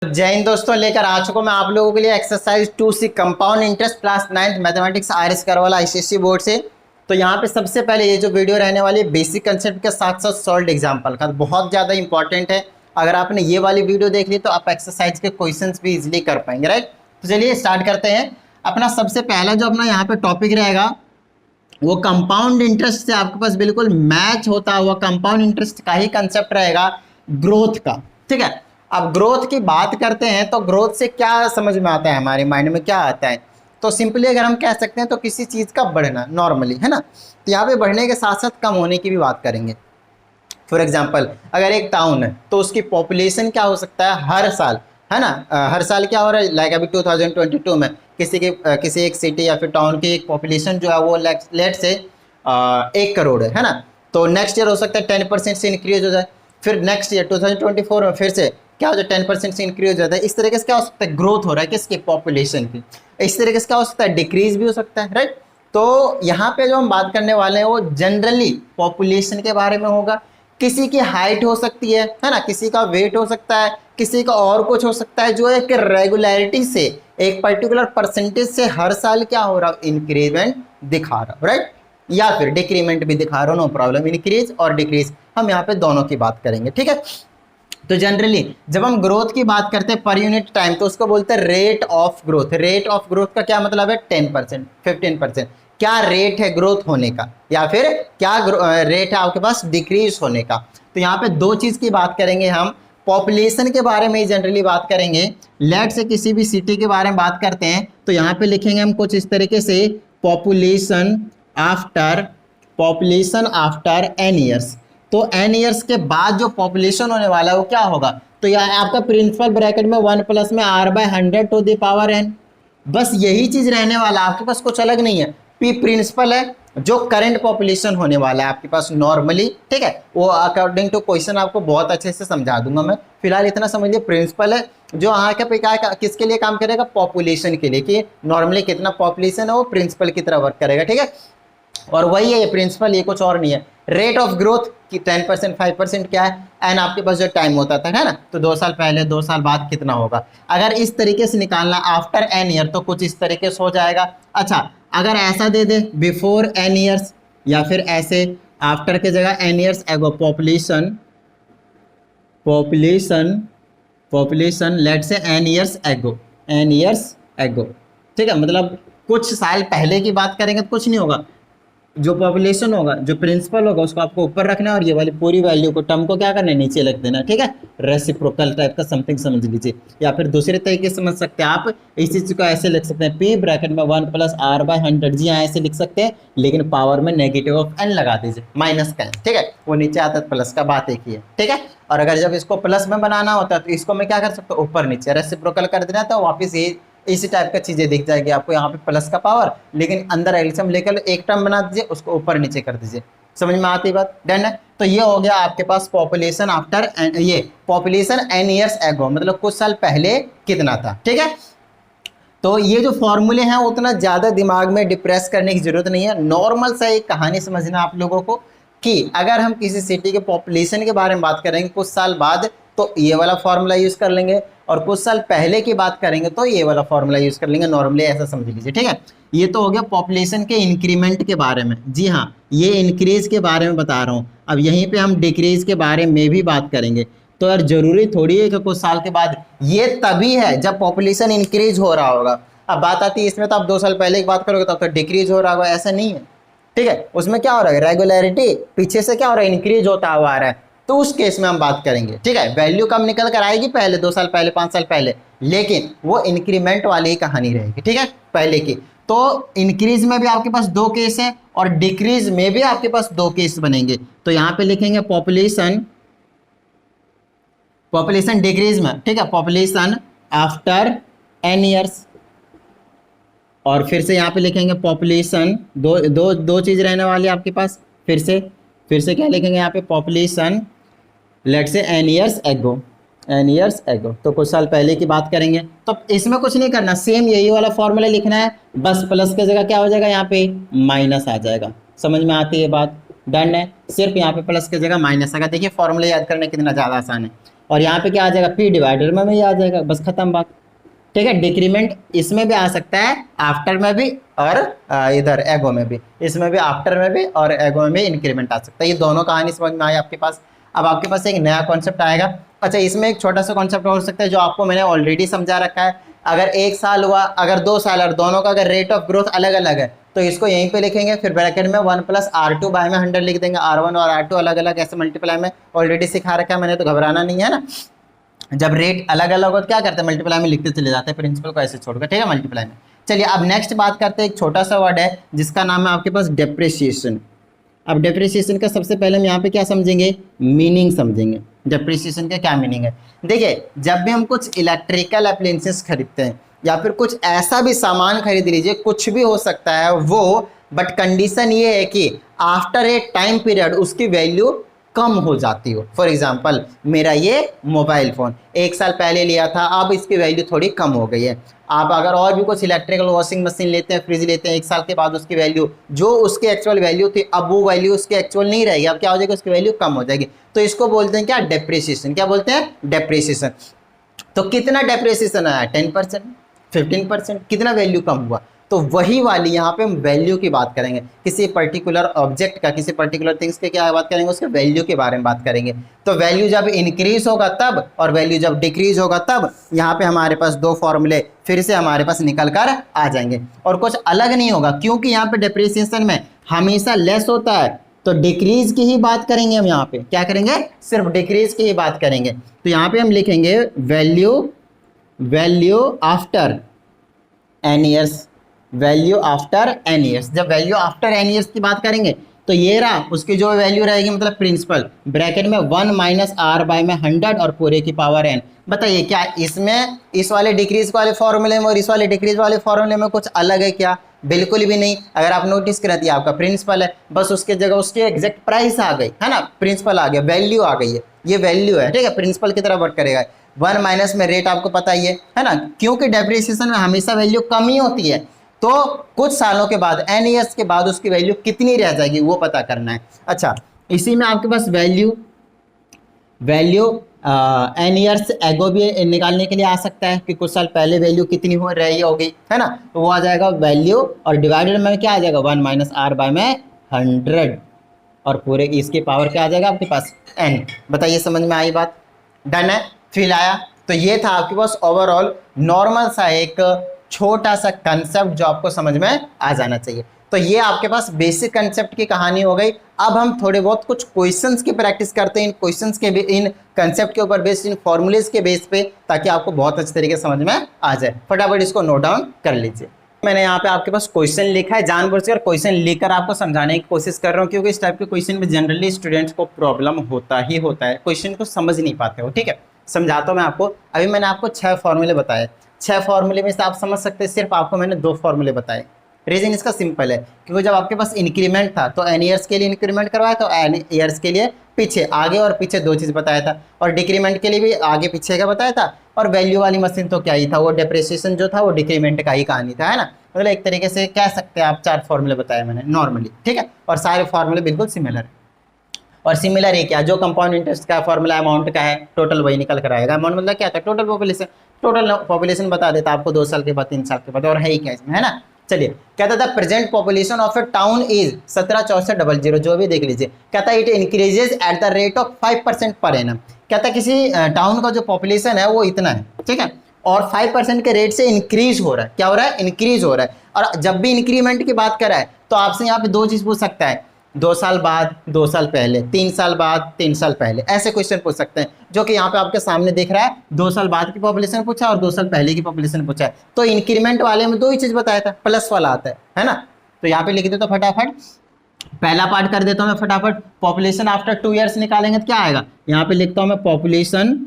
जय हिंद दोस्तों, लेकर आ चुका मैं आप लोगों के लिए exercise 2C compound interest class 9th mathematics RS Aggarwal ICSE board से। तो यहाँ पे सबसे पहले ये जो वीडियो रहने वाली है बेसिक कंसेप्ट के साथ साथ सॉल्व्ड एग्जांपल का, बहुत ज़्यादा इंपॉर्टेंट है। अगर आपने ये वाली वीडियो देख ली तो आप एक्सरसाइज के क्वेश्चंस भी इजिली कर पाएंगे, राइट। तो चलिए स्टार्ट करते हैं। अपना सबसे पहला जो अपना यहाँ पे टॉपिक रहेगा वो कंपाउंड इंटरेस्ट से आपके पास बिल्कुल मैच होता हुआ कंपाउंड इंटरेस्ट का ही कंसेप्ट रहेगा, ग्रोथ का। ठीक है, अब ग्रोथ की बात करते हैं तो ग्रोथ से क्या समझ में आता है, हमारे माइंड में क्या आता है। तो सिंपली अगर हम कह सकते हैं तो किसी चीज़ का बढ़ना नॉर्मली, है ना। तो यहाँ पे बढ़ने के साथ साथ कम होने की भी बात करेंगे। फॉर एग्जाम्पल अगर एक टाउन है तो उसकी पॉपुलेशन क्या हो सकता है हर साल, है ना। हर साल क्या हो रहा है, लाइक अभी 2022 में किसी एक सिटी या फिर टाउन की एक पॉपुलेशन जो है वो लेट से 1 करोड़ है ना। तो नेक्स्ट ईयर हो सकता है 10% से इंक्रीज हो जाए, फिर नेक्स्ट ईयर 2024 में फिर से क्या हो जाए 10% से इंक्रीज हो जाता है। इस तरीके से क्या हो सकता है, ग्रोथ हो रहा है किसकी, पॉपुलेशन की। इस तरीके से क्या हो सकता है, डिक्रीज भी हो सकता है, राइट। तो यहाँ पे जो हम बात करने वाले हैं वो जनरली पॉपुलेशन के बारे में होगा। किसी की हाइट हो सकती है ना, किसी का वेट हो सकता है, किसी का और कुछ हो सकता है, जो एक रेगुलरिटी से एक पर्टिकुलर परसेंटेज से हर साल क्या हो रहा है, इंक्रीमेंट दिखा रहा, राइट। या फिर डिक्रीमेंट भी दिखा रहा, नो प्रॉब्लम। इंक्रीज और डिक्रीज हम यहाँ पे दोनों की बात करेंगे, ठीक है। तो जनरली जब हम ग्रोथ की बात करते हैं पर यूनिट टाइम तो उसको बोलते हैं rate of growth. Rate of growth का क्या मतलब है, 10%, 15%। क्या रेट है ग्रोथ होने का, या फिर क्या रेट है आपके पास डिक्रीज होने का। तो यहाँ पे दो चीज की बात करेंगे हम। पॉपुलेशन के बारे में ही जनरली बात करेंगे। लेट से किसी भी सिटी के बारे में बात करते हैं तो यहाँ पे लिखेंगे हम कुछ इस तरीके से, पॉपुलेशन आफ्टर एन ईयर्स। तो एन ईयर्स के बाद जो पॉपुलेशन होने वाला है वो क्या होगा, तो यह आपका प्रिंसिपल ब्रैकेट में 1 प्लस में r/100 to the power n। बस यही चीज रहने वाला, आपके पास कुछ अलग नहीं है। पी प्रिंसिपल है जो करंट पॉपुलेशन होने वाला है आपके पास नॉर्मली, ठीक है। वो अकॉर्डिंग टू क्वेश्चन आपको बहुत अच्छे से समझा दूंगा मैं। फिलहाल इतना समझिए, प्रिंसिपल है जो यहाँ के पे क्या किसके लिए काम करेगा, पॉपुलेशन के लिए, कि नॉर्मली कितना पॉपुलेशन है वो प्रिंसिपल की तरह वर्क करेगा, ठीक है। और वही है ये प्रिंसिपल, ये कुछ और नहीं है। रेट ऑफ ग्रोथ की 10%, 5% क्या है, एंड आपके पास जो टाइम होता था, है ना। तो 2 साल पहले 2 साल बाद कितना होगा। अगर इस तरीके से निकालना आफ्टर एन ईयर तो कुछ इस तरीके से हो जाएगा। अच्छा, अगर ऐसा दे दे बिफोर एन ईयर्स, या फिर ऐसे आफ्टर के जगह n years ago population let से एन ईयर्स एगो, ठीक है। मतलब कुछ साल पहले की बात करेंगे तो कुछ नहीं होगा, जो पॉपुलेशन होगा, जो प्रिंसिपल होगा उसको आपको ऊपर रखना है और ये वाली पूरी वैल्यू को, टर्म को क्या करना है, नीचे रख देना, ठीक है। रेसिप्रोकल टाइप का समथिंग समझ लीजिए, या फिर दूसरे तरीके से समझ सकते हैं आप। इस चीज को ऐसे लिख सकते हैं, पी ब्रैकेट में 1 प्लस r/100। जी हाँ, ऐसे लिख सकते हैं, लेकिन पावर में नेगेटिव ऑफ n लगा दीजिए, माइनस का n, ठीक है। वो नीचे आता है प्लस का, बात एक ही है, ठीक है। और अगर जब इसको प्लस में बनाना होता है तो इसको मैं क्या कर सकता हूँ, ऊपर नीचे रेसिप्रोकल कर देना, तो वापिस ये इसी टाइप का चीजें दिख जाएगी आपको। यहाँ पे प्लस का पावर, लेकिन अंदर एल्सियम लेकर एक टर्म बना दीजिए, उसको ऊपर नीचे कर दीजिए। समझ में आती बात, डन है। तो ये हो गया आपके पास पॉपुलेशन आफ्टर, ये पॉपुलेशन एन ईयर्स एगो, मतलब कुछ साल पहले कितना था, ठीक है। तो ये जो फॉर्मूले हैं उतना ज्यादा दिमाग में डिप्रेस करने की जरूरत नहीं है। नॉर्मल सा एक कहानी समझना आप लोगों को, कि अगर हम किसी सिटी के पॉपुलेशन के बारे में बात करेंगे कुछ साल बाद तो ये वाला फॉर्मूला यूज कर लेंगे, और कुछ साल पहले की बात करेंगे तो ये वाला फॉर्मूला यूज कर लेंगे। नॉर्मली ऐसा समझ लीजिए, ठीक है। ये तो हो गया पॉपुलेशन के इंक्रीमेंट के बारे में। जी हाँ, ये इंक्रीज के बारे में बता रहा हूँ। अब यहीं पे हम डिक्रीज के बारे में भी बात करेंगे। तो यार जरूरी थोड़ी है कि कुछ साल के बाद, ये तभी है जब पॉपुलेशन इंक्रीज हो रहा होगा। अब बात आती है इसमें, तो आप 2 साल पहले की बात करोगे तब तो डिक्रीज हो रहा होगा, ऐसा नहीं है, ठीक है। उसमें क्या हो रहा है, रेगुलरिटी पीछे से क्या हो रहा है, इंक्रीज होता हुआ आ रहा है। तो उस केस में हम बात करेंगे, ठीक है। वैल्यू कम निकल कर आएगी पहले 2 साल पहले, 5 साल पहले, लेकिन वो इंक्रीमेंट वाली ही कहानी रहेगी, ठीक है, पहले की। तो इंक्रीज में भी आपके पास 2 केस हैं और डिक्रीज में भी आपके पास 2 केस बनेंगे। तो यहां पे लिखेंगे पॉपुलेशन डिक्रीज में, ठीक है, पॉपुलेशन आफ्टर एन ईयर्स। और फिर से यहाँ पे लिखेंगे पॉपुलेशन, दो चीज रहने वाली है आपके पास। फिर से क्या लिखेंगे यहाँ पे, पॉपुलेशन लेट से एन ईयर्स एगो, तो कुछ साल पहले की बात करेंगे। तो इसमें कुछ नहीं करना, सेम यही वाला फॉर्मूला लिखना है, बस प्लस की जगह क्या हो जाएगा, यहाँ पे माइनस आ जाएगा। समझ में आती है बात, डन है। सिर्फ यहाँ पे प्लस की जगह माइनस आएगा। देखिए फॉर्मूला याद करना कितना ज्यादा आसान है। और यहाँ पे क्या आ जाएगा, पी डिवाइडेड में ही आ जाएगा, बस खत्म बात। ठीक है, डिक्रीमेंट इसमें भी आ सकता है, आफ्टर में भी, और इधर एगो में भी, इसमें भी आफ्टर में भी और एगो में भी इंक्रीमेंट आ सकता है। ये दोनों कहानी समझ में आई आपके पास। अब आपके पास एक नया कॉन्सेप्ट आएगा। अच्छा, इसमें एक छोटा सा कॉन्सेप्ट हो सकता है जो आपको मैंने ऑलरेडी समझा रखा है। अगर 1 साल हुआ, अगर 2 साल, और दोनों का अगर रेट ऑफ ग्रोथ अलग अलग है तो इसको यहीं पे लिखेंगे, फिर ब्रैकेट में 1 + R2 बाय में 100 लिख देंगे। R1 और R2 अलग अलग ऐसे मल्टीप्लाई में ऑलरेडी सिखा रखा है मैंने, तो घबराना नहीं है ना। जब रेट अलग अलग हो तो क्या करते हैं, मल्टीप्लाई में लिखते चले जाते हैं, प्रिंसिपल को ऐसे छोड़कर। ठीक है, मल्टीप्लाई में। चलिए अब नेक्स्ट बात करते हैं, एक छोटा सा वर्ड है जिसका नाम है आपके पास डेप्रिसिएशन। अब डेप्रिसिएशन का सबसे पहले हम यहाँ पे क्या समझेंगे, मीनिंग समझेंगे। डेप्रिसिएशन का क्या मीनिंग है? देखिए, जब भी हम कुछ इलेक्ट्रिकल अप्लायंसेस खरीदते हैं या फिर कुछ ऐसा भी सामान खरीद लीजिए, कुछ भी हो सकता है वो, बट कंडीशन ये है कि आफ्टर ए टाइम पीरियड उसकी वैल्यू कम हो जाती हो। फॉर एग्जाम्पल, मेरा ये मोबाइल फ़ोन 1 साल पहले लिया था, अब इसकी वैल्यू थोड़ी कम हो गई है। आप अगर और भी कुछ इलेक्ट्रिकल वॉशिंग मशीन लेते हैं, फ्रिज लेते हैं, 1 साल के बाद उसकी वैल्यू, जो उसकी एक्चुअल वैल्यू थी, अब वो वैल्यू उसकी एक्चुअल नहीं रहेगी, अब क्या हो जाएगी, उसकी वैल्यू कम हो जाएगी। तो इसको बोलते हैं क्या, डेप्रिसिएशन। क्या बोलते हैं, डेप्रिसिएशन। तो कितना डेप्रिसिएशन आया, 10%, 15%, कितना वैल्यू कम हुआ? तो वही वाली यहाँ पे हम वैल्यू की बात करेंगे, किसी पर्टिकुलर ऑब्जेक्ट का, किसी पर्टिकुलर थिंग्स के क्या बात करेंगे, उसके वैल्यू के बारे में बात करेंगे। तो वैल्यू जब इंक्रीज होगा तब, और वैल्यू जब डिक्रीज होगा तब। यहाँ पे हमारे पास 2 फॉर्मूले फिर से हमारे पास निकल कर आ जाएंगे, और कुछ अलग नहीं होगा, क्योंकि यहाँ पे डेप्रिसिएशन में हमेशा लेस होता है, तो डिक्रीज की ही बात करेंगे हम। यहाँ पे क्या करेंगे, सिर्फ डिक्रीज की ही बात करेंगे। तो यहाँ पे हम लिखेंगे value after n years, value after n years. जब वैल्यू आफ्टर एन ईयर्स की बात करेंगे तो ये रहा उसकी जो वैल्यू रहेगी, मतलब प्रिंसिपल, ब्रैकेट में 1 - R बाय में 100 और पूरे की पावर n। बताइए क्या इसमें, इस वाले डिक्रीज वाले फॉर्मूले में और इस वाले डिक्रीज वाले फॉर्मूले में कुछ अलग है क्या? बिल्कुल भी नहीं। अगर आप नोटिस करें, आपका प्रिंसिपल है, बस उसके जगह उसकी एग्जैक्ट प्राइस आ गई है ना, प्रिंसिपल आ गया, वैल्यू आ गई है, ये वैल्यू है। ठीक है, प्रिंसिपल की तरह वर्क करेगा। 1 माइनस में रेट आपको पता ही है ना, क्योंकि डेप्रिसिएशन में हमेशा वैल्यू कम ही होती है, तो कुछ सालों के बाद, एन ईयर्स के बाद उसकी वैल्यू कितनी रह जाएगी वो पता करना है। अच्छा, इसी में आपके पास वैल्यू एन ईयर्स एगो भी निकालने के लिए आ सकता है कि कुछ साल पहले वैल्यू कितनी हो रही होगी, है ना, तो वो आ जाएगा वैल्यू, और डिवाइडेड में क्या आ जाएगा, 1 - R बाय में 100, और पूरे इसकी पावर क्या आ जाएगा आपके पास, n। बताइए समझ में आई बात? डन है, फील आया? तो ये था आपके पास ओवरऑल नॉर्मल सा एक छोटा सा कंसेप्ट जो आपको समझ में आ जाना चाहिए। तो ये आपके पास बेसिक कंसेप्ट की कहानी हो गई। अब हम थोड़े बहुत कुछ क्वेश्चंस की प्रैक्टिस करते हैं, इन क्वेश्चंस के, इन कंसेप्ट के ऊपर बेस्ड, इन फॉर्मूलेज के बेस पे, ताकि आपको बहुत अच्छे तरीके से समझ में आ जाए। फटाफट इसको नोट डाउन कर लीजिए। मैंने यहाँ पे आपके पास क्वेश्चन लिखा है, जानबूझकर क्वेश्चन लिखकर आपको समझाने की कोशिश कर रहा हूँ, क्योंकि इस टाइप के क्वेश्चन में जनरली स्टूडेंट्स को प्रॉब्लम होता ही होता है, क्वेश्चन को समझ नहीं पाते हो। ठीक है, समझाता हूँ मैं आपको। अभी मैंने आपको 6 फॉर्मूले बताए, 6 फॉर्मूले में से आप समझ सकते हैं सिर्फ आपको मैंने 2 फॉर्मूले बताए। रीजन इसका सिंपल है, क्योंकि जब आपके पास इंक्रीमेंट था तो एन ईयर्स के लिए इंक्रीमेंट करवाया, तो एन ईयर्स के लिए पीछे, आगे और पीछे 2 चीज़ बताया था, और डिक्रीमेंट के लिए भी आगे पीछे का बताया था, और वैल्यू वाली मशीन तो क्या ही था, वो डेप्रिसिएशन जो था वो डिक्रीमेंट का ही कहानी था, है ना। मतलब एक तरीके से कह सकते हैं आप 4 फॉर्मूले बताए मैंने नॉर्मली। ठीक है, और सारे फॉर्मूले बिल्कुल सिमिलर है। और सिमिलर है क्या, जो कंपाउंड इंटरेस्ट का फॉर्मूला अमाउंट का है, टोटल वही निकल कर आएगा। अमाउंट मतलब क्या था, टोटल पॉपुलेशन, टोटल पॉपुलेशन बता देता आपको 2 साल के बाद, 3 साल के बाद, और है ही क्या इसमें, है ना। चलिए, कहता था present population of A town is 176400, जो भी देख लीजिए। कहता है it increases at the rate of 5% per annum. कहता किसी टाउन का जो पॉपुलेशन है वो इतना है, ठीक है, और 5% के रेट से इंक्रीज हो रहा है। क्या हो रहा है, इंक्रीज हो रहा है। और जब भी इंक्रीमेंट की बात कर रहा है तो आपसे यहाँ पे 2 चीज पूछ सकता है, 2 साल बाद, 2 साल पहले, 3 साल बाद, 3 साल पहले, ऐसे क्वेश्चन पूछ सकते हैं, जो कि यहाँ पे आपके सामने दिख रहा है। 2 साल बाद की पॉपुलेशन पूछा और 2 साल पहले की पॉपुलेशन पूछा है, तो इंक्रीमेंट वाले में 2 ही चीज बताया था, प्लस वाला आता है ना। तो यहाँ पे लिख दे तो फटाफट पहला पार्ट कर देता हूँ मैं फटाफट। पॉपुलेशन आफ्टर 2 ईयर्स निकालेंगे तो क्या आएगा, यहाँ पे लिखता हूँ मैं पॉपुलेशन,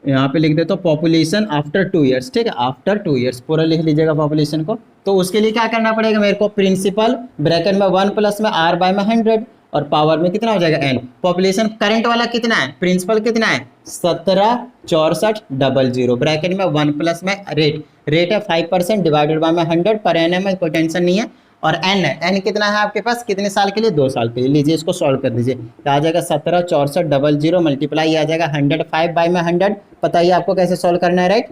यहाँ पे लिख देता हूँ पॉपुलेशन आफ्टर 2 ईयर्स। ठीक है, आफ्टर 2 ईयर्स पूरा लिख लीजिएगा पॉपुलेशन को। तो उसके लिए क्या करना पड़ेगा मेरे को, प्रिंसिपल ब्रैकेट में 1 + में R बाय में 100, और पावर में कितना हो जाएगा n। पॉपुलेशन करंट वाला कितना है, प्रिंसिपल कितना है, 176400, ब्रैकेट में 1 + में रेट है 5% डिवाइडेड बाय में 100 पर एनएम है, कोई टेंशन नहीं है, और एन है, एन कितना है आपके पास, कितने साल के लिए, 2 साल के लिए। लीजिए इसको सॉल्व कर दीजिए, तो आ जाएगा 17 64 00 मल्टीप्लाई आ जाएगा 105 बाई में 100, बताइए आपको कैसे सॉल्व करना है, राइट।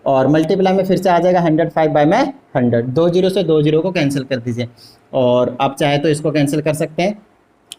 और मल्टीप्लाई में फिर से आ जाएगा 105 बाई में 100, 2 जीरो से 2 जीरो को कैंसिल कर दीजिए, और आप चाहे तो इसको कैंसिल कर सकते हैं,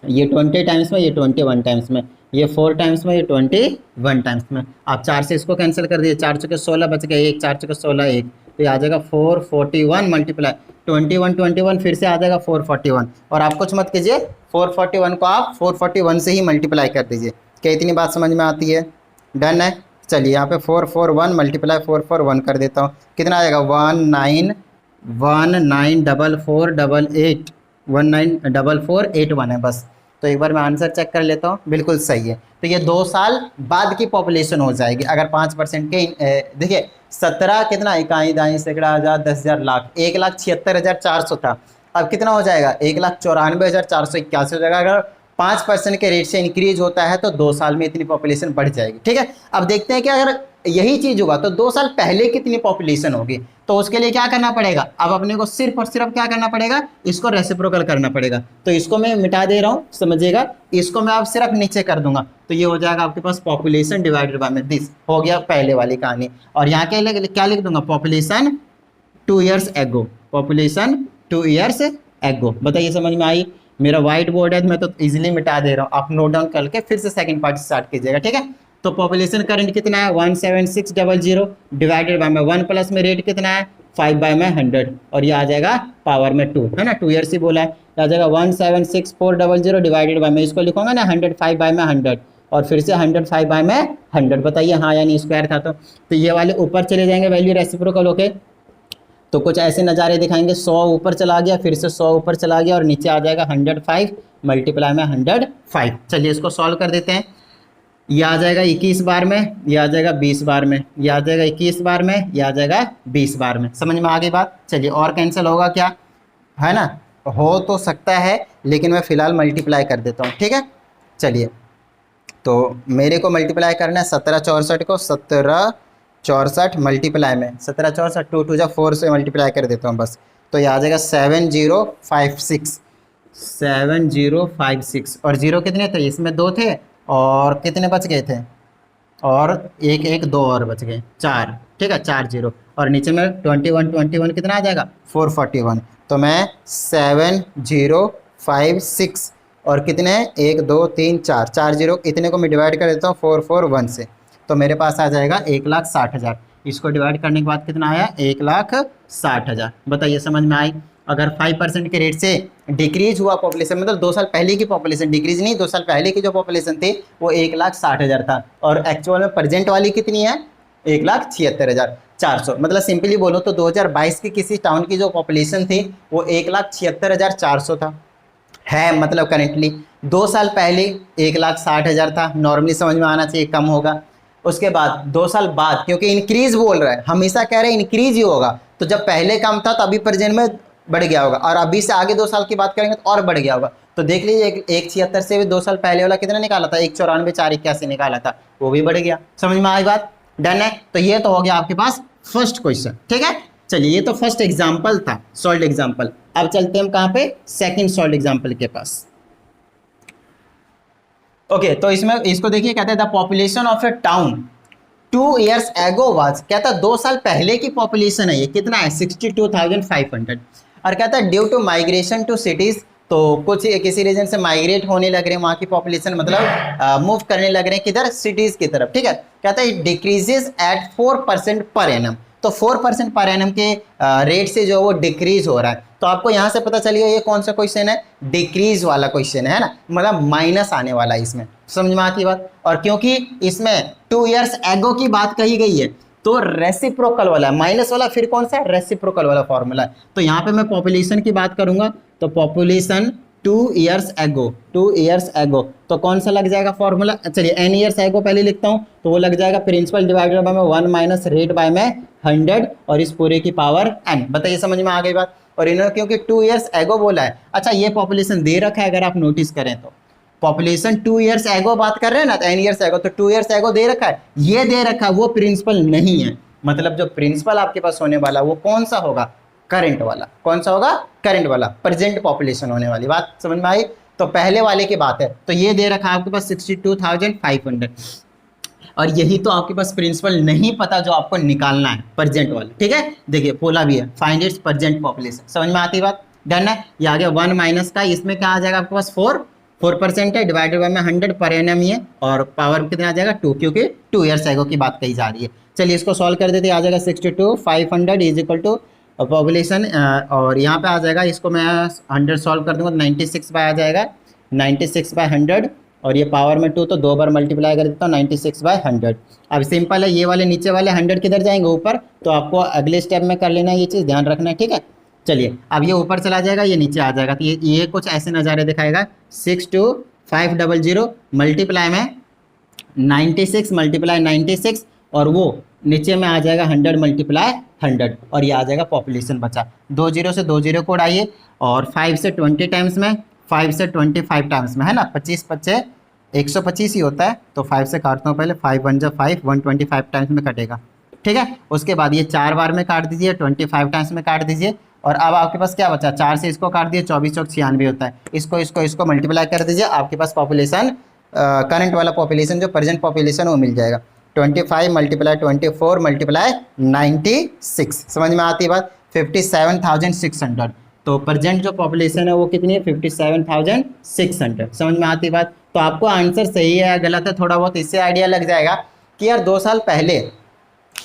ये 20 टाइम्स में, ये 21 टाइम्स में, ये 4 टाइम्स में, ये 21 टाइम्स में। आप 4 से इसको कैंसिल कर दीजिए, 4 चुके 16 बच गए, 1 4 चुके 16 1, तो ये आ जाएगा 441 मल्टीप्लाई 21 फिर से आ जाएगा 441, और आप कुछ मत कीजिए, 441 को आप 441 से ही मल्टीप्लाई कर दीजिए। क्या इतनी बात समझ में आती है, डन है। चलिए यहाँ पे 441 मल्टीप्लाई 441 कर देता हूँ, कितना आ जाएगा 194481 है बस। तो एक बार मैं आंसर चेक कर लेता हूँ, बिल्कुल सही है। तो ये 2 साल बाद की पॉपुलेशन हो जाएगी अगर 5% के, देखिए 17 कितना, इकाई दाई सैकड़ा हज़ार 10,000 लाख, 1,76,400 था, अब कितना हो जाएगा 1,94,481 हो जाएगा। अगर 5% के रेट से इंक्रीज होता है तो 2 साल में इतनी पॉपुलेशन बढ़ जाएगी, ठीक है। अब देखते हैं कि अगर यही चीज होगा तो 2 साल पहले कितनी पॉपुलेशन होगी, तो उसके लिए क्या करना पड़ेगा, अब अपने को सिर्फ और सिर्फ क्या करना पड़ेगा, इसको रेसिप्रोकल करना पड़ेगा। तो इसको मैं मिटा दे रहा हूँ, समझिएगा, इसको मैं अब सिर्फ नीचे कर दूंगा, तो ये हो जाएगा आपके पास पॉपुलेशन डिवाइडेड बाय में दिस, हो गया पहले वाली कहानी। और यहाँ के क्या लिख दूंगा, population 2 years ago, population 2 years ago. बताइए समझ में आई। मेरा व्हाइट बोर्ड है, मैं तो इजीली मिटा दे रहा हूँ, आप नोट डाउन करके फिर से सेकंड पार्ट स्टार्ट कीजिएगा, ठीक है। तो पॉपुलेशन करंट कितना है 17600 डिवाइडेड बाय में 1 प्लस में रेट कितना है 5 बाय में 100, और ये आ जाएगा पावर में 2, है ना, 2 ईयर्स ही बोला है, आ जाएगा 176,400 डिवाइडेड बाय में, इसको लिखूंगा ना 105 बाय में 100, और फिर से 105 बाय में 100, बताइए हाँ यानी स्क्वायर था। तो ये वाले ऊपर चले जाएंगे वैल्यू रेसिप्रोकल होके, तो कुछ ऐसे नज़ारे दिखाएंगे, 100 ऊपर चला गया, फिर से 100 ऊपर चला गया, और नीचे आ जाएगा 105 मल्टीप्लाई में 105। चलिए इसको सॉल्व कर देते हैं, ये आ जाएगा 21 बार में, ये आ जाएगा 20 बार में, ये आ जाएगा 21 बार में, ये आ जाएगा 20 बार में। समझ में आ गई बात। चलिए और कैंसिल होगा क्या, है ना, हो तो सकता है, लेकिन मैं फिलहाल मल्टीप्लाई कर देता हूँ, ठीक है। चलिए तो मेरे को मल्टीप्लाई करना है 1764 को, 1764 मल्टीप्लाई में 1764 2 2 4 से मल्टीप्लाई कर देता हूँ बस, तो ये आ जाएगा 7056 और जीरो कितने थे इसमें, 2 थे, और कितने बच गए थे, और एक एक 2 और बच गए, 4, ठीक है, 4 जीरो, और नीचे में 21 कितना आ जाएगा 441। तो मैं 7056 और कितने 1 2 3 4 4 जीरो, इतने को मैं डिवाइड कर देता हूँ 441 से, तो मेरे पास आ जाएगा 1,60,000। इसको डिवाइड करने के बाद कितना आया 1,60,000। बताइए समझ में आई। अगर 5% के रेट से डिक्रीज हुआ पॉपुलेशन, मतलब 2 साल पहले की पॉपुलेशन, डिक्रीज नहीं, 2 साल पहले की जो पॉपुलेशन थी वो 1,60,000 था, और एक्चुअल में प्रेजेंट वाली कितनी है 1,76,400। मतलब सिंपली बोलो तो 2022 की किसी टाउन की जो पॉपुलेशन थी वो 1,76,400 था, है मतलब करेंटली 2 साल पहले 1,60,000 था, नॉर्मली समझ में आना चाहिए कम होगा। उसके बाद 2 साल बाद, क्योंकि इंक्रीज बोल रहा है, हमेशा कह रहे हैं इंक्रीज ही होगा, तो जब पहले कम था तो अभी प्रेजेंट में बढ़ गया होगा, और अभी से आगे 2 साल की बात करेंगे तो और बढ़ गया होगा। तो देख लीजिए 1,76 से भी 2 साल पहले वाला कितना निकाला था, 1,94 481 निकाला था, वो भी बढ़ गया। समझ में आई बात, डन है। तो ये तो हो गया आपके पास फर्स्ट क्वेश्चन, ठीक है। चलिए ये तो फर्स्ट एग्जाम्पल था, सॉल्व एग्जाम्पल। अब चलते हैं हम कहाँ पे, सेकंड सॉल्व एग्जाम्पल के पास। ओके तो इसमें इसको देखिए, कहते हैं the population of A town 2 years ago was, कहता है 2 साल पहले की पॉपुलेशन है, ये कितना है 62,500, और कहता है due to migration to cities, तो कुछ किसी रीजन से माइग्रेट होने लग रहे हैं वहाँ की पॉपुलेशन, मतलब मूव करने लग रहे हैं किधर, सिटीज की तरफ, ठीक है। कहता है it decreases eight 4% per annum, तो 4% पर एनम के रेट से जो वो डिक्रीज हो रहा है। तो आपको यहाँ से पता चलिए ये कौन सा क्वेश्चन है, डिक्रीज वाला क्वेश्चन है ना, मतलब माइनस आने वाला है इसमें, समझ में आती बात। और क्योंकि इसमें 2 ईयर्स एगो की बात कही गई है, तो रेसिप्रोकल वाला माइनस वाला फिर कौन सा है, रेसिप्रोकल वाला फॉर्मूला है। तो यहाँ पे मैं पॉपुलेशन की बात करूंगा, तो पॉपुलेशन 2 ईयर्स एगो, तो कौन सा लग जाएगा फॉर्मूला, चलिए n ईयर्स एगो पहले लिखता हूँ, तो वो लग जाएगा प्रिंसिपल डिवाइडेड बाय में 1 माइनस रेट बाय में 100, और इस पूरे की पावर n। बताइए समझ में आ गई बात। और इन्होंने क्योंकि 2 ईयर्स एगो बोला है, अच्छा ये पॉपुलेशन दे रखा है, अगर आप नोटिस करें तो पॉपुलेशन 2 ईयर्स एगो बात कर रहे हैं ना, तो n ईयर्स एगो, तो 2 ईयर्स एगो दे रखा है, ये दे रखा है, वो प्रिंसिपल नहीं है। मतलब जो प्रिंसिपल आपके पास होने वाला वो कौन सा होगा, करंट वाला। कौन सा होगा? करंट वाला, प्रेजेंट पॉपुलेशन होने वाली। बात समझ में आई? तो पहले वाले की बात है, तो ये दे रखा है आपके पास 62,500, और यही तो आपके पास प्रिंसिपल नहीं पता जो आपको निकालना है, प्रेजेंट वाला। ठीक है, देखिए बोला भी है फाइंड इट्स प्रेजेंट पॉपुलेशन। समझ में आती बात? डन है। ये आ गया 1 माइनस का, इसमें क्या आ जाएगा आपके पास 4% है, डिवाइडेड बाय में 100 पर एनम ही है, और पावर में कितना आ जाएगा 2, क्योंकि 2 ईयर्स एगो की बात कही जा रही है। चलिए इसको सॉल्व कर देते, आ जाएगा 62,500 इज इक्वल टू पॉपुलेशन, और यहाँ पे आ जाएगा, इसको मैं 100 सॉल्व कर दूंगा, 96 बाय आ जाएगा, 96 बाय 100, और ये पावर में 2, तो 2 बार मल्टीप्लाई कर देता हूँ, 96 बाय 100। अब सिंपल है, ये वाले नीचे वाले 100 किधर जाएंगे? ऊपर। तो आपको अगले स्टेप में कर लेना है, ये चीज़ ध्यान रखना है। ठीक है, चलिए अब ये ऊपर चला जाएगा, ये नीचे आ जाएगा, तो ये कुछ ऐसे नज़ारे दिखाएगा। 62,500 मल्टीप्लाई में 96 मल्टीप्लाई 96, और वो नीचे में आ जाएगा 100 मल्टीप्लाई 100, और ये आ जाएगा पॉपुलेशन बचा। 2 जीरो से 2 जीरो को उड़ाइए, और 5 से 20 टाइम्स में, 5 से 25 टाइम्स में, है ना, 25 25 125 ही होता है, तो 5 से काटता हूँ पहले, 5 1 जा 5, 125 टाइम्स में कटेगा। ठीक है, उसके बाद ये 4 बार में काट दीजिए, 25 टाइम्स में काट दीजिए, और अब आपके पास क्या बचा? 4 से इसको काट दिए, 24 चौक 96 होता है, इसको मल्टीप्लाई कर दीजिए, आपके पास पॉपुलेशन, करंट वाला पॉपुलेशन जो प्रेजेंट पॉपुलेशन वो मिल जाएगा। 25 मल्टीप्लाई 24 मल्टीप्लाई 96, समझ में आती है बात? 57,600। तो प्रेजेंट जो पॉपुलेशन है वो कितनी है? 57,600। समझ में आती बात? तो आपको आंसर सही है या गलत है थोड़ा बहुत इससे आइडिया लग जाएगा कि यार 2 साल पहले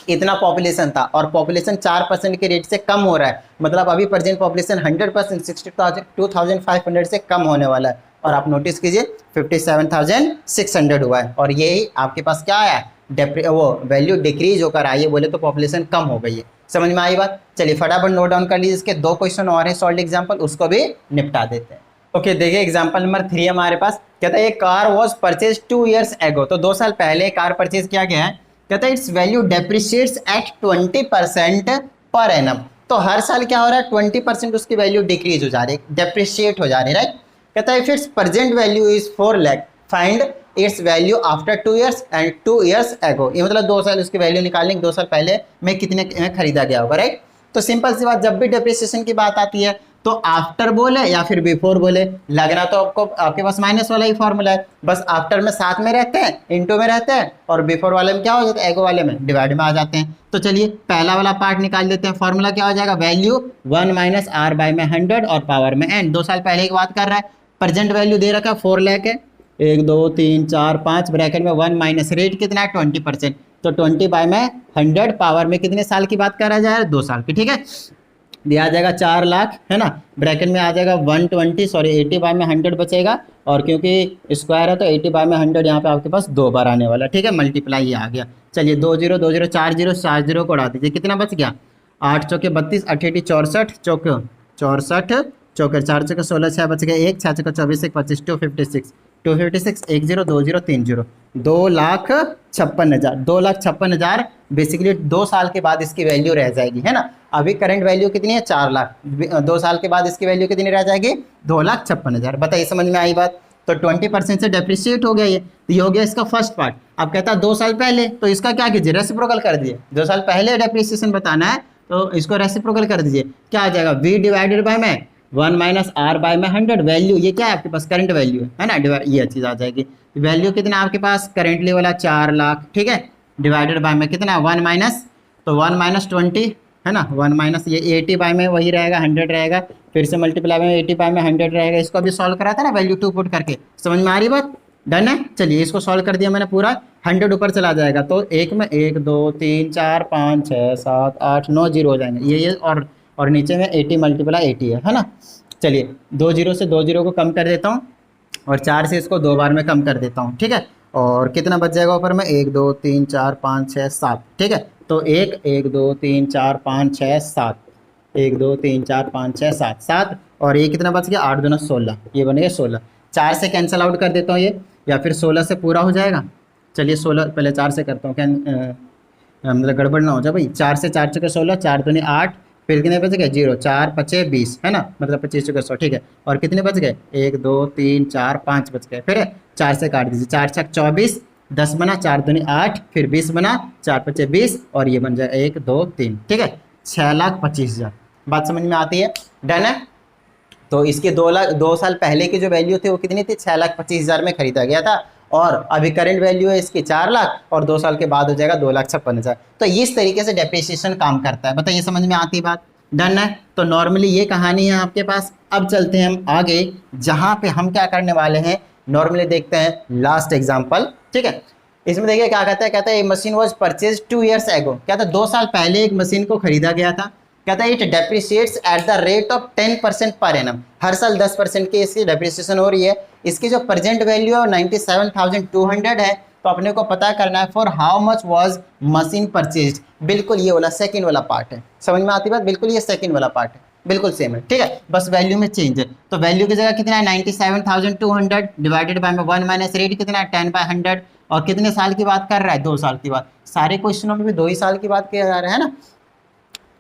इतना पॉपुलेशन था, और पॉपुलेशन 4% के रेट से कम हो रहा है, मतलब अभी प्रेजेंट पॉपुलेशन 100% 62,500 से कम होने वाला है, और आप नोटिस कीजिए 57,600 हुआ है, और यही आपके पास क्या आया? वो वैल्यू डिक्रीज होकर आई है, बोले तो पॉपुलेशन कम हो गई है। समझ में आई बात? चलिए फटाफट नोट डाउन कर लीजिए, इसके 2 क्वेश्चन और है सॉल्व एग्जाम्पल, उसको भी निपटा देते हैं। ओके, देखिए एग्जाम्पल नंबर 3 हमारे पास, कहता है एक car was purchase 2 years ago, तो 2 साल पहले कार परचेज किया गया है। कहता है it's value depreciates eight 20% per annum, तो हर साल क्या हो रहा है? 20% उसकी वैल्यू डिक्रीज हो जा रही है, डेप्रिशिएट हो जा रही है, राइट। कहता है if it's present value is 4 lakh, find its value after 2 years and 2 years ago, ये मतलब 2 साल उसकी वैल्यू निकालने के 2 साल पहले में कितने में खरीदा गया होगा, राइट। तो सिंपल सी बात, जब भी डेप्रिसिएशन की बात आती है तो आफ्टर बोले या फिर बिफोर बोले, लगना तो आपको आपके पास माइनस वाला ही फॉर्मूला है, बस आफ्टर में साथ में रहते हैं, इनटू में रहते हैं, और बिफोर वाले में क्या हो जाता है? एगो वाले में डिवाइड में आ जाते हैं। तो चलिए पहला वाला पार्ट निकाल देते हैं, फॉर्मूला क्या हो जाएगा? वैल्यू 1 माइनस आर बाय में 100 और पावर में n। 2 साल पहले की बात कर रहा है, प्रेजेंट वैल्यू दे रखा है 4 लाख है, 1 2 3 4 5 ब्रैकेट में 1 माइनस रेट कितना है? 20%, तो 20 बाय में 100 पावर में कितने साल की बात कर रहा जाए? 2 साल की। ठीक है, दिया जाएगा 4 लाख, है ना, ब्रैकेट में आ जाएगा 80 बाय में 100 बचेगा, और क्योंकि स्क्वायर है तो 80 बाय में 100 यहाँ पे आपके पास 2 बार आने वाला। ठीक है, मल्टीप्लाई ये आ गया। चलिए 2 0 2 0 4 0 4 0 को उड़ा दीजिए, कितना बच गया? 8 चौके 32, 8 8 64 चौके 64 चौके 4 चौके 16, 6 बच गए 1, 6 चौके 24 1 25, 256 256 1 0 2 0 3 0, 2,56,000, 2,56,000 बेसिकली 2 साल के बाद इसकी वैल्यू रह जाएगी, है ना। अभी करंट वैल्यू कितनी है? 4 लाख, 2 साल के बाद इसकी वैल्यू कितनी रह जाएगी? 2,56,000। बताइए समझ में आई बात? तो 20% से डेप्रिशिएट हो गया ये हो गया इसका फर्स्ट पार्ट। अब कहता है 2 साल पहले, तो इसका क्या कीजिए? रेसिप्रोकल कर दिए। 2 साल पहले डेप्रिसिएशन बताना है तो इसको रेसिप्रोकल कर दीजिए, क्या आ जाएगा? v डिवाइडेड बाय में 1 माइनस आर बाय में 100, वैल्यू ये क्या है आपके पास? करंट वैल्यू है ना, ये चीज़ आ जाएगी। वैल्यू कितना आपके पास? करेंटली वाला 4 लाख, ठीक है, डिवाइडेड बाय में कितना? 1 माइनस, तो 1 माइनस 20, है ना, 1 माइनस ये 80 बाय में वही रहेगा, 100 रहेगा, फिर से मल्टीप्लाई में 80 बाय में 100 रहेगा। इसको अभी सॉल्व करा था ना वैल्यू 2 पुट करके, समझ में आ रही बात? डन है। चलिए इसको सॉल्व कर दिया मैंने पूरा, 100 ऊपर चला जाएगा, तो एक में 1 2 3 4 5 6 7 8 9 जीरो हो जाएंगे, ये और नीचे में 80 मल्टीप्लाई 80 है ना। चलिए 2 जीरो से 2 जीरो को कम कर देता हूँ, और 4 से इसको 2 बार में कम कर देता हूँ, ठीक है। और कितना बच जाएगा ऊपर में? 1 2 3 4 5 6 7, ठीक है। तो 1 1 2 3 4 5 6 7, 1 2 3 4 5 6 7 7, और ये कितना बच गया? 8 2 16, ये बन गया 16। 4 से कैंसिल आउट कर देता हूँ ये, या फिर 16 से पूरा हो जाएगा। चलिए 16 पहले 4 से करता हूँ, क्या मतलब गड़बड़ ना हो जाए भाई। 4 से 4 चुके 16, 4 दूनी 8, फिर कितने बच गए? 0, 4 5 20, है ना, मतलब 25 चुके 100, ठीक है। और कितने बच गए? 1 2 3 4 5 बच गए, फिर 4 से काट दीजिए, 4 छक 24, 10 बना, 4 दूनी 8, फिर 20 बना, 4 5 20, और ये बन जाए 1 2 3, ठीक है, 6,25,000। बात समझ में आती है? डन है। तो इसके 2 साल पहले की जो वैल्यू थी वो कितनी थी? 6,25,000 में खरीदा गया था, और अभी करंट वैल्यू है इसकी 4 लाख, और 2 साल के बाद हो जाएगा 2,56,000। तो इस तरीके से डेप्रिसिएशन काम करता है। बताइए समझ में आती बात? डन है। तो नॉर्मली ये कहानी है आपके पास। अब चलते हैं हम आगे, जहां पे हम क्या करने वाले हैं, नॉर्मली देखते हैं लास्ट एग्जाम्पल। ठीक है, इसमें देखिए क्या कहता है मशीन वॉज परचेज 2 years एगो। क्या था? 2 साल पहले एक मशीन को खरीदा गया था। कहता है it depreciates at the rate of 10% per annum. हर साल 10% की इसकी डेप्रिसिएशन हो रही है। इसकी जो प्रेजेंट वैल्यू है वो 97,200 है। तो अपने को पता करना है for how much was machine purchase. बिल्कुल ये वाला सेकंड वाला पार्ट है। समझ में आती बात? बिल्कुल ये सेकंड वाला पार्ट है, बिल्कुल सेम है। ठीक है, बस वैल्यू में चेंज है। तो वैल्यू की जगह कितना है? 97,200 डिवाइडेड बाय 1 माइनस रेट कितना है? 10/100। और कितने साल की बात कर रहा है? 2 साल की बात। सारे क्वेश्चनों में भी 2 ही साल की बात किया जा रहा है ना।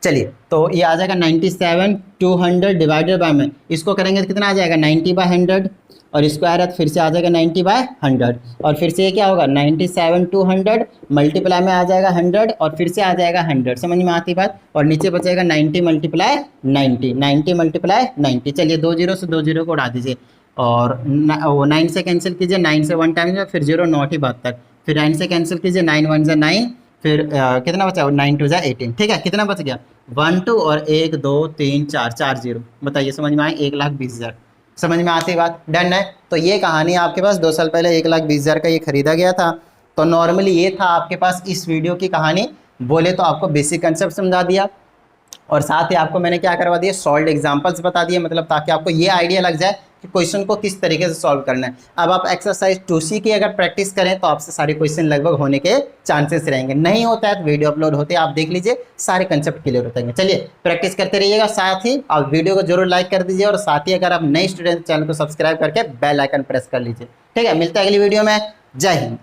चलिए, तो ये आ जाएगा 97,200 डिवाइडेड बाय में, इसको करेंगे तो कितना आ जाएगा? 90/100, और स्क्वायर है तो फिर से आ जाएगा 90/100, और फिर से ये क्या होगा? 97,200 मल्टीप्लाई में आ जाएगा 100, और फिर से आ जाएगा 100। समझ में आती बात? और नीचे बचेगा 90 मल्टीप्लाई 90, 90 मल्टीप्लाई 90। चलिए 2 जीरो से 2 जीरो को उड़ा दीजिए, और 9 से कैंसिल कीजिए, 9 से 1 टाइम, फिर 0 9 ही 72, फिर 9 से कैंसिल कीजिए, 9 1 जा 9, फिर कितना बचा? 9 2 जा 18। ठीक है, कितना बच गया? 1 2 और 1 2 3 4 4 जीरो। बताइए समझ में आए? 1,20,000। समझ में आती बात? डन है। तो ये कहानी आपके पास 2 साल पहले 1,20,000 का ये खरीदा गया था। तो नॉर्मली ये था आपके पास इस वीडियो की कहानी। बोले तो आपको बेसिक कंसेप्ट समझा दिया, और साथ ही आपको मैंने क्या करवा दिया? सॉल्व एग्जांपल्स बता दिए, मतलब ताकि आपको ये आइडिया लग जाए कि क्वेश्चन को किस तरीके से सॉल्व करना है। अब आप एक्सरसाइज 2C की अगर प्रैक्टिस करें तो आपसे सारे क्वेश्चन लगभग होने के चांसेस रहेंगे। नहीं होता है तो वीडियो अपलोड होते हैं, आप देख लीजिए, सारे कंसेप्ट क्लियर हो जाएंगे। चलिए प्रैक्टिस करते रहिएगा। साथ ही आप वीडियो को जरूर लाइक कर दीजिए, और साथ ही अगर आप नए स्टूडेंट चैनल को सब्सक्राइब करके बेल आइकन प्रेस कर लीजिए। ठीक है, मिलते हैं अगली वीडियो में। जय हिंद।